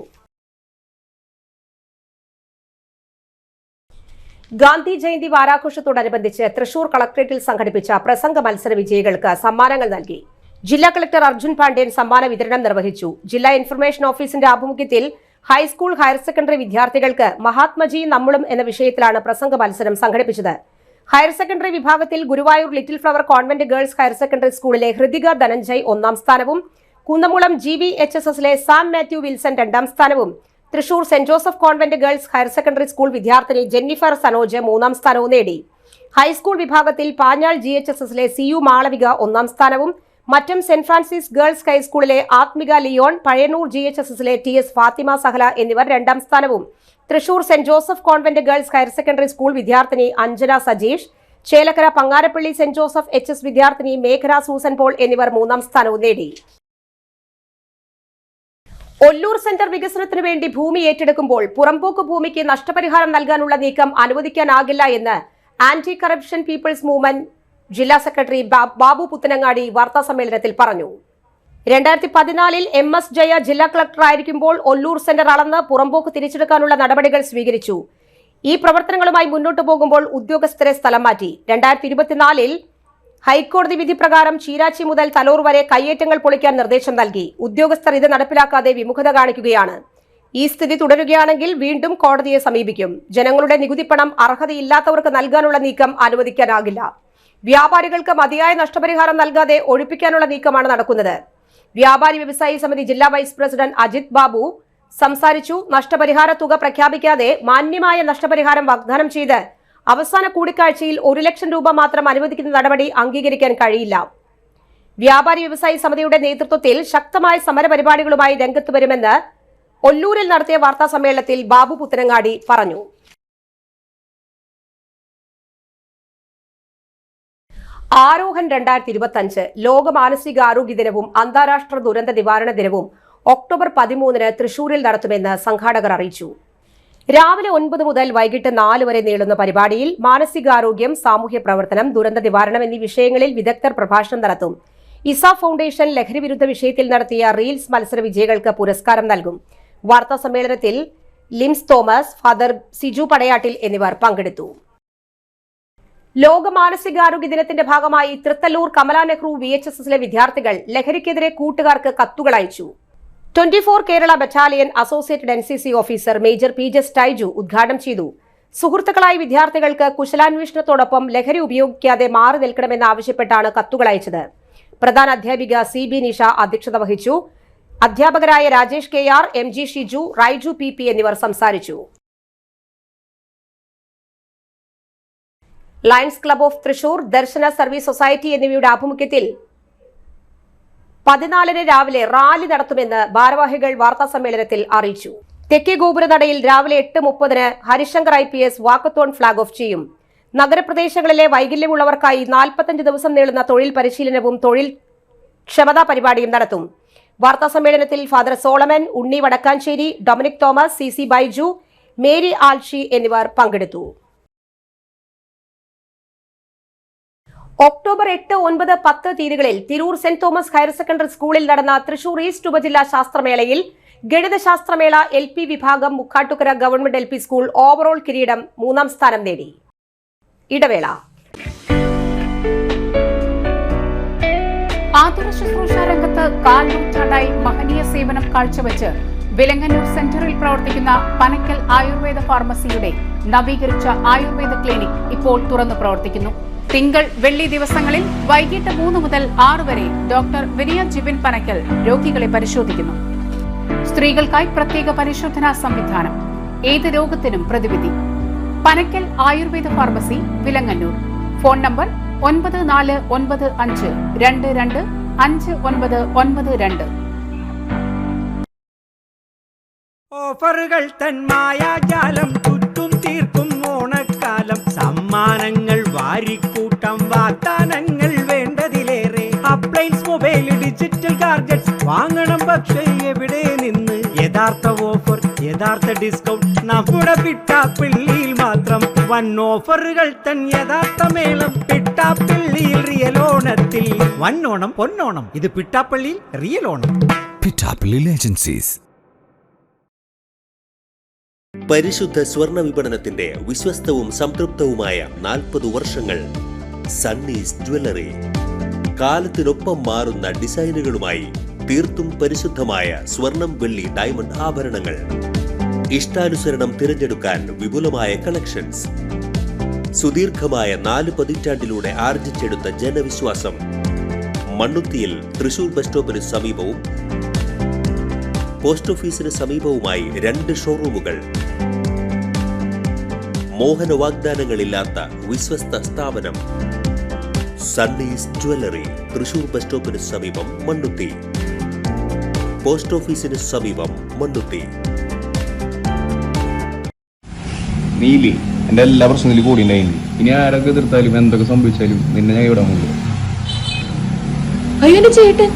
ഗാന്ധി ജയന്തി വാരാഘോഷത്തോടനുബന്ധിച്ച് തൃശൂർ കളക്ടറേറ്റിൽ സംഘടിപ്പിച്ച പ്രസംഗ മത്സര വിജയികൾക്ക് സമ്മാനങ്ങൾ നൽകി. ജില്ലാ കളക്ടർ അർജുൻ പാണ്ഡ്യൻ സമ്മാന വിതരണം നിർവഹിച്ചു. ജില്ലാ ഇൻഫർമേഷൻ ഓഫീസിന്റെ ആഭിമുഖ്യത്തിൽ ഹൈസ്കൂൾ, ഹയർ സെക്കൻഡറി വിദ്യാർത്ഥികൾക്ക് മഹാത്മജി നമ്മളും എന്ന വിഷയത്തിലാണ് പ്രസംഗ മത്സരം സംഘടിപ്പിച്ചത്. ഹയർ സെക്കൻഡറി വിഭാഗത്തിൽ Guruvayur little flower convent girls higher secondary സ്കൂളിലെ ഹൃതിക ധനഞ്ജയ് 1-ാം സ്ഥാനവും, കുന്നംകുളം GVHSSലെ സാം മാത്യു വിൽസൺ 2-ാം സ്ഥാനവും, Thrissur saint Joseph convent girls higher secondary school വിദ്യാർത്ഥിനി ജെന്നിഫർ സനോജ് 3-ാം സ്ഥാനവും നേടി. ഹൈസ്കൂൾ വിഭാഗത്തിൽ പാഞ്ഞാൾ GHSSലെ CU മാളവിക 1-ാം സ്ഥാനവും, മറ്റം സെന്റ് ഫ്രാൻസിസ് ഗേൾസ് ഹൈസ്കൂളിലെ ആത്മിക ലിയോൺ, പഴയന്നൂർ GHSSലെ TS ഫാത്തിമ സഹല എന്നിവർ 2-ാം സ്ഥാനവും, Thrissur saint Joseph convent girls higher secondary school വിദ്യാർത്ഥിനി Anjana Sajeesh, Chelakkara Pangarappilly saint Joseph HS വിദ്യാർത്ഥിനി മേഘന സൂസൻ പോൾ എന്നിവർ 3-ാം സ്ഥാനവും നേടി. ഒല്ലൂർ സെന്റർ വികസനത്തിനു വേണ്ടി ഭൂമി ഏറ്റെടുക്കുമ്പോൾ പുറമ്പോക്ക് ഭൂമിക്ക് നഷ്ടപരിഹാരം നൽകാനുള്ള നീക്കം അനുവദിക്കാനാകില്ല എന്ന് ആന്റി കറപ്ഷൻ പീപ്പിൾസ് മൂവ്മെന്റ് ജില്ലാ സെക്രട്ടറി ബാബു പുത്തനങ്ങാടി വാർത്താ സമ്മേളനത്തിൽ പറഞ്ഞു. 2014-ൽ MS ജയ ജില്ലാ കളക്ടറായിരിക്കുമ്പോൾ ഒല്ലൂർ സെന്റർ അളന്ന് പുറമ്പോക്ക് തിരിച്ചെടുക്കാനുള്ള നടപടികൾ സ്വീകരിച്ചു. ഈ പ്രവർത്തനങ്ങളുമായി മുന്നോട്ടു പോകുമ്പോൾ ഉദ്യോഗസ്ഥരെ സ്ഥലം മാറ്റി. 2024-ൽ ഹൈക്കോടതി വിധി പ്രകാരം ചീരാച്ചി മുതൽ തലൂർ വരെ കയ്യേറ്റങ്ങൾ പൊളിക്കാൻ നിർദ്ദേശം നൽകി. ഉദ്യോഗസ്ഥർ ഇത് നടപ്പിലാക്കാതെ വിമുഖത കാണിക്കുകയാണ്. ഈ സ്ഥിതി തുടരുകയാണെങ്കിൽ വീണ്ടും കോടതിയെ സമീപിക്കും. ജനങ്ങളുടെ നികുതിപ്പണം അർഹതയില്ലാത്തവർക്ക് നൽകാനുള്ള നീക്കം അനുവദിക്കാനാകില്ല. വ്യാപാരികൾക്ക് മതിയായ നഷ്ടപരിഹാരം നൽകാതെ ഒഴിപ്പിക്കാനുള്ള നീക്കമാണ് നടക്കുന്നത്. വ്യാപാരി വ്യവസായി സമിതി ജില്ലാ വൈസ് പ്രസിഡന്റ് അജിത് ബാബു സംസാരിച്ചു. നഷ്ടപരിഹാര തുക പ്രഖ്യാപിക്കാതെ മാന്യമായ നഷ്ടപരിഹാരം വാഗ്ദാനം ചെയ്ത് അവസാന കൂടിക്കാഴ്ചയിൽ 1 ലക്ഷം രൂപ മാത്രം അനുവദിക്കുന്ന നടപടി അംഗീകരിക്കാൻ കഴിയില്ല. വ്യാപാരി വ്യവസായി സമിതിയുടെ നേതൃത്വത്തിൽ ശക്തമായ സമരപരിപാടികളുമായി രംഗത്ത് വരുമെന്ന് ഒല്ലൂരിൽ നടത്തിയ വാർത്താ സമ്മേളനത്തിൽ ബാബു പുത്തനങ്ങാടി പറഞ്ഞു. ആരോഹൻ 2025 ലോക മാനസികാരോഗ്യ ദിനവും അന്താരാഷ്ട്ര ദുരന്ത നിവാരണ ദിനവും ഒക്ടോബർ 13-ന് തൃശൂരിൽ നടത്തുമെന്ന് സംഘാടകർ അറിയിച്ചു. രാവിലെ 9 മുതൽ വൈകിട്ട് 4 വരെ നീളുന്ന പരിപാടിയിൽ മാനസികാരോഗ്യം, സാമൂഹ്യ പ്രവർത്തനം, ദുരന്ത നിവാരണം എന്നീ വിഷയങ്ങളിൽ വിദഗ്ധർ പ്രഭാഷണം നടത്തും. ഇസ ഫൗണ്ടേഷൻ ലഹരി വിരുദ്ധ വിഷയത്തിൽ നടത്തിയ റീൽസ് മത്സര വിജയികൾക്ക് പുരസ്കാരം നൽകും. വാർത്താ സമ്മേളനത്തിൽ limbs Thomas, father Siju Padayattil എന്നിവർ പങ്കെടുത്തു. ലോക മാനസികാരോഗ്യ ദിനത്തിന്റെ ഭാഗമായി തൃത്തല്ലൂർ കമല നെഹ്റു VHSSലെ വിദ്യാർത്ഥികൾ ലഹരിക്കെതിരെ കൂട്ടുകാർക്ക് കത്തുകൾ അയച്ചു. 24 Kerala battalion associated NCC officer major PJ Staiju ഉദ്ഘാടനം ചെയ്തു. സുഹൃത്തുക്കളായ വിദ്യാർത്ഥികൾക്ക് കുശലാന്വേഷണത്തോടൊപ്പം ലഹരി ഉപയോഗിക്കാതെ മാറി നിൽക്കണമെന്നാവശ്യപ്പെട്ടാണ് കത്തുകൾ അയച്ചത്. പ്രധാന അധ്യാപിക CB നിഷ അധ്യക്ഷത വഹിച്ചു. അധ്യാപകരായ Rajesh KR, MG Shiju, Raiju PP എന്നിവർ സംസാരിച്ചു. Lions club of Thrissur, Darshana service society എന്നിവയുടെ ആഭിമുഖ്യത്തിൽ 14-ന് രാവിലെ റാലി നടത്തുമെന്ന് ഭാരവാഹികൾ വാർത്താസമ്മേളനത്തിൽ അറിയിച്ചു. തെക്കേ ഗോപുരനടയിൽ രാവിലെ 8:30-ന് Harishankar IPS walkathon flag off ചെയ്യും. നഗരപ്രദേശങ്ങളിലെ വൈകല്യമുള്ളവർക്കായി 45 ദിവസം നീളുന്ന തൊഴിൽ പരിശീലനവും തൊഴിൽ ക്ഷമതാ പരിപാടിയും നടത്തും. വാർത്താസമ്മേളനത്തിൽ father Solomon, Unni Vadakkanchery, Dominic Thomas, CC Baiju, Mary Alshi എന്നിവർ പങ്കെടുത്തു. ഒക്ടോബർ 8, 9, 10 തീയതികളിൽ Tirur saint Thomas higher secondary സ്കൂളിൽ നടന്ന തൃശൂർ ഈസ്റ്റ് ഉപജില്ലാ ശാസ്ത്രമേളയിൽ ഗണിതശാസ്ത്രമേള LP വിഭാഗം Mukkattukara government LP school overall കിരീടം 3ാം സ്ഥാനം നേടി. ഇടവേള. ആതുര ശുശ്രൂഷ രംഗത്ത് 4 നൂറ്റാണ്ടായി മഹനീയ സേവനം കാഴ്ചവെച്ച് വിലങ്ങന്നൂർ സെന്ററിൽ പ്രവർത്തിക്കുന്ന പനക്കൽ ആയുർവേദ ഫാർമസിയുടെ നവീകരിച്ച ആയുർവേദ ക്ലിനിക് ഇപ്പോൾ തുറന്നു പ്രവർത്തിക്കുന്നു. തിങ്കൾ, വെള്ളി ദിവസങ്ങളിൽ വൈകിട്ട് 3 മുതൽ 6 വരെ ഡോക്ടർ വിനയ ജിബിൻ പനക്കൽ രോഗികളെ പരിശോധിക്കുന്നു. സ്ത്രീകൾക്കായി പ്രത്യേക പരിശോധനാ സംവിധാനം, ഏത് രോഗത്തിനും പ്രതിവിധി. Panakkal Ayurveda pharmacy, Vilangannur. Phone number 9495225992. ഓഫറുകൾ തൻ മായാജാലം, ചുറ്റും തീർക്കും ഓണക്കാലം. സമ്മാനങ്ങൾ വാരിക്കൂട്ടം, വാഗ്ദാനങ്ങൾ വേണ്ടതിലേറെ. അപ്ലയൻസ്, മൊബൈൽ, ഡിജിറ്റൽ ഗാഡ്ജറ്റ്സ് വാങ്ങണം, പക്ഷേ എവിടെ നിന്ന്? യഥാർത്ഥ ഓഫർ, യഥാർത്ഥ ഡിസ്കൗണ്ട് നമ്മുടെ പിട്ടാപ്പിള്ളിയിൽ മാത്രം. വൻ ഓഫറുകൾ തൻ യഥാർത്ഥ മേളം, പിട്ടാപ്പിള്ളിയിൽ റിയൽ ഓണത്തിൽ. വന്നോണം പൊന്നോണം, ഇത് പിട്ടാപ്പള്ളിയിൽ റിയൽ ഓണം. പിട്ടാപ്പിള്ളി ഏജൻസീസ്. പരിശുദ്ധ സ്വർണ്ണ വിപണനത്തിന്റെ വിശ്വസ്തവും സംതൃപ്തവുമായ 40 വർഷങ്ങൾ. സണ്ണീസ് ജ്വല്ലറി. കാലത്തിനൊപ്പം മാറുന്ന ഡിസൈനുകളുമായി തീർത്തും പരിശുദ്ധമായ സ്വർണം, വെള്ളി, ഡയമണ്ട് ആഭരണങ്ങൾ. ഇഷ്ടാനുസരണം തിരഞ്ഞെടുക്കാൻ വിപുലമായ കളക്ഷൻസ്. സുദീർഘമായ 4 പതിറ്റാണ്ടിലൂടെ ആർജിച്ചെടുത്ത ജനവിശ്വാസം. മണ്ണുത്തിയിൽ തൃശൂർ ബസ് സ്റ്റോപ്പിന് സമീപവും പോസ്റ്റ് ഓഫീസിന് സമീപവുമായി 2 ഷോറൂമുകൾ. മോഹന വാഗ്ദാനങ്ങളില്ലാത്ത വിശ്വസ്ത സ്ഥാപനം. സണ്ണീസ് ജ്വല്ലറി, തൃശൂർ ബസ് സ്റ്റോപ്പിന് സമീപം, മണ്ണുത്തി. പോസ്റ്റ് ഓഫീസിന് സമീപം, മണ്ണുത്തി. നീലി എന്റെ എല്ലാ പ്രശ്നത്തിലും കൂടി ഉണ്ടായിരുന്നു. ഇനി ആരൊക്കെ എതിർത്താലും എന്തൊക്കെ സംഭവിച്ചാലും നിന്നെ ഞാൻ ഇവിടെ മുമ്പ്. അയ്യോ ചേട്ടൻ,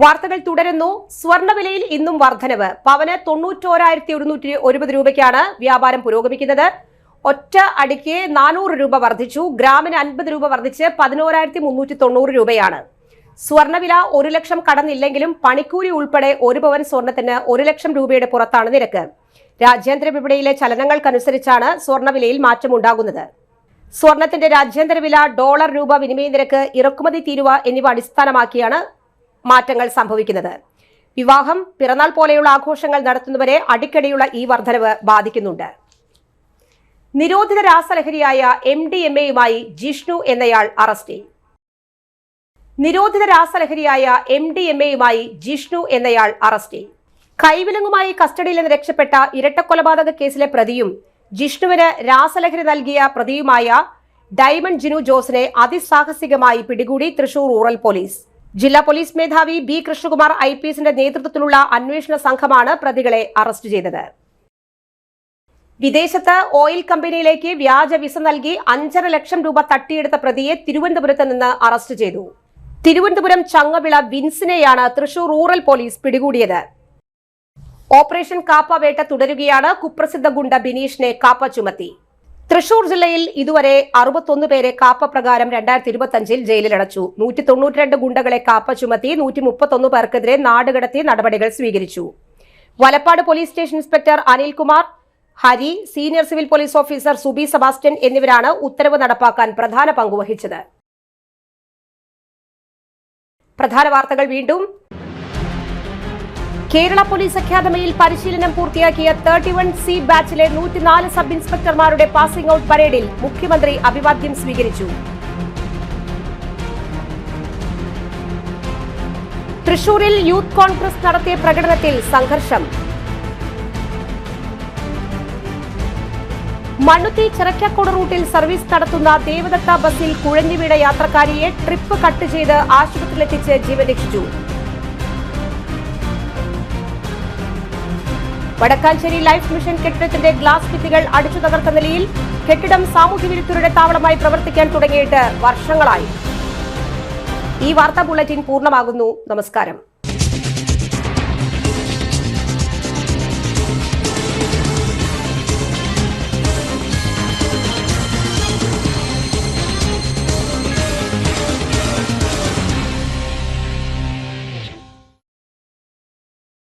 വാർത്തകൾ തുടരുന്നു. സ്വർണ്ണവിലയിൽ ഇന്നും വർധനവ്. പവന് 91,120 രൂപയ്ക്കാണ് വ്യാപാരം പുരോഗമിക്കുന്നത്. ഒറ്റ അടിക്ക് 400 രൂപ വർദ്ധിച്ചു. ഗ്രാമിന് 50 രൂപ വർദ്ധിച്ച് 11,390 രൂപയാണ്. സ്വർണ്ണവില 1 ലക്ഷം കടന്നില്ലെങ്കിലും പണിക്കൂലി ഉൾപ്പെടെ 1 പവൻ സ്വർണത്തിന് 1 ലക്ഷം രൂപയുടെ പുറത്താണ് നിരക്ക്. രാജ്യാന്തര വിപണിയിലെ ചലനങ്ങൾക്കനുസരിച്ചാണ് സ്വർണ്ണവിലയിൽ മാറ്റമുണ്ടാകുന്നത്. സ്വർണത്തിന്റെ രാജ്യാന്തര വില, ഡോളർ രൂപ വിനിമയ നിരക്ക്, ഇറക്കുമതി തീരുവ എന്നിവ അടിസ്ഥാനമാക്കിയാണ് മാറ്റങ്ങൾ സംഭവിക്കുന്നത്. വിവാഹം, പിറന്നാൾ പോലെയുള്ള ആഘോഷങ്ങൾ നടത്തുന്നവരെ അടിക്കടിയുള്ള ഈ വർധനവ് ബാധിക്കുന്നുണ്ട്. നിരോധിത രാസലഹരിയായ MDMA-യുമായി ജിഷ്ണു എന്നയാൾ അറസ്റ്റിൽ. നിരോധിത രാസലഹരിയായ MDMA-യുമായി ജിഷ്ണു എന്നയാൾ അറസ്റ്റിൽ. കൈവിലങ്ങുമായി കസ്റ്റഡിയിൽ നിന്ന് രക്ഷപ്പെട്ട ഇരട്ടക്കൊലപാതക കേസിലെ പ്രതിയും ജിഷ്ണുവിന് രാസലഹരി നൽകിയ പ്രതിയുമായ ഡയമണ്ട് ജിനു ജോസിനെ അതിസാഹസികമായി പിടികൂടി തൃശൂർ റൂറൽ പോലീസ്. ജില്ലാ പോലീസ് മേധാവി B. കൃഷ്ണകുമാർ IPSന്റെ നേതൃത്വത്തിലുള്ള അന്വേഷണ സംഘമാണ് പ്രതികളെ അറസ്റ്റ് ചെയ്തത്. വിദേശത്ത് ഓയിൽ കമ്പനിയിലേക്ക് വ്യാജ വിസ നൽകി 5.5 ലക്ഷം രൂപ തട്ടിയെടുത്ത പ്രതിയെ തിരുവനന്തപുരത്ത് നിന്ന് അറസ്റ്റ് ചെയ്തു. തിരുവനന്തപുരം ചങ്ങവിള വിൻസിനെയാണ് തൃശൂർ റൂറൽ പോലീസ് പിടികൂടിയത്. ഓപ്പറേഷൻ കാപ്പ വേട്ട തുടരുകയാണ്. കുപ്രസിദ്ധ ഗുണ്ട ബിനീഷിനെ കാപ്പ ചുമത്തി. തൃശൂർ ജില്ലയിൽ ഇതുവരെ 61 പേരെ കാപ്പ പ്രകാരം 2025 ജയിലിലടച്ചു. 192 ഗുണ്ടകളെ കാപ്പ ചുമത്തി 131 പേർക്കെതിരെ നാടുകടത്തി നടപടികൾ സ്വീകരിച്ചു. Valappad police station inspector Anilkumar, Hari, senior civil police officer Subi Sebastian എന്നിവരാണ് ഉത്തരവ് നടപ്പാക്കാൻ പ്രധാന പങ്കുവഹിച്ചത്. പ്രധാന വാർത്തകൾ വീണ്ടും. കേരള പോലീസ് അക്കാദമിയിൽ പരിശീലനം പൂർത്തിയാക്കിയ 31C ബാച്ചിലെ 104 സബ് ഇൻസ്പെക്ടർമാരുടെ പാസിംഗ് ഔട്ട് പരേഡിൽ മുഖ്യമന്ത്രി അഭിവാദ്യം സ്വീകരിച്ചു. തൃശൂരിൽ യൂത്ത് കോൺഗ്രസ് നടത്തിയ പ്രകടനത്തിൽ സംഘർഷം. മണ്ണുത്തി ചിറക്കാക്കോട് റൂട്ടിൽ സർവീസ് നടത്തുന്ന ദേവദത്ത ബസിൽ കുഴഞ്ഞുവീണ യാത്രക്കാരിയെ ട്രിപ്പ് കട്ട് ചെയ്ത് ആശുപത്രിയിലെത്തിച്ച് ജീവൻ രക്ഷിച്ചു. വടക്കാഞ്ചേരി ലൈഫ് മിഷൻ കെട്ടിടത്തിന്റെ ഗ്ലാസ് ഭിത്തികൾ അടിച്ചു തകർത്ത നിലയിൽ. കെട്ടിടം സാമൂഹ്യവിരുദ്ധരുടെ താവളമായി പ്രവർത്തിക്കാൻ തുടങ്ങിയിട്ട് വർഷങ്ങളായി. ഈ വാർത്താ ബുള്ളറ്റിൻ പൂർണ്ണമാകുന്നു. നമസ്കാരം.